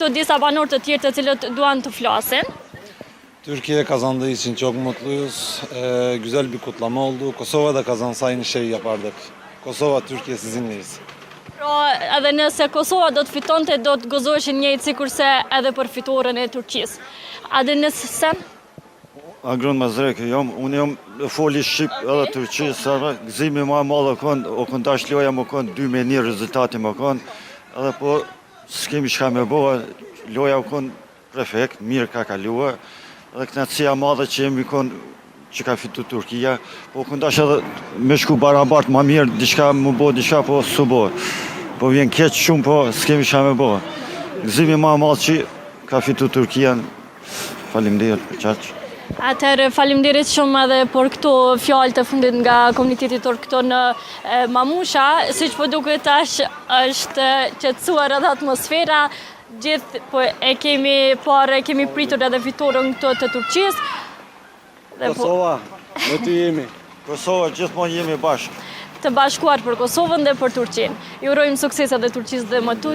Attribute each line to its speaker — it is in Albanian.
Speaker 1: Të disa banorë të tjerë të cilët duan të flasin.
Speaker 2: Türkiye kazandığı için çok mutluyuz. Güzel bir kutlama oldu. Kosova da kazansa aynı şeyi yapardık. Kosova, Türkiye sizinleyiz.
Speaker 1: Pra, edhe nëse Kosova do të fitonte, do të gëzoheshin njëjtë sikurse edhe për fituarën e Turqisë. A dhe nëse sen?
Speaker 3: Agron Mazrek, unë jam foli Shqip edhe Turqisë, gëzimi ma madh o kon tash loja më kon 2-1 rezultati më kon, edhe po s'kemi çka me bëhe, loja u kon perfekt, mirë ka kaluar, edhe kënaqësia madhe që jemi kon që ka fitu Turkia, po kon tash edhe me shku barabart ma mirë, diçka më bo, diçka po s'u bo. Po vjen keq shumë, po s'kemi çka me bëhe. Gëzimi ma madh që ka fitu Turkia, faleminderit për çaq.
Speaker 1: Atëherë faleminderit shumë edhe për këto fjalë të fundit nga komuniteti turk këto në Mamusha, siç po duket tash është qetësuar edhe atmosfera, gjithë po e kemi parë, kemi pritur edhe fituarën këto të Turqisë.
Speaker 2: Kosova, ne ty jemi.
Speaker 3: Kosova gjithmonë jemi bashkë.
Speaker 1: Të bashkuar për Kosovën dhe për Turqinë. Ju urojmë sukses edhe Turqisë dhe më tutje.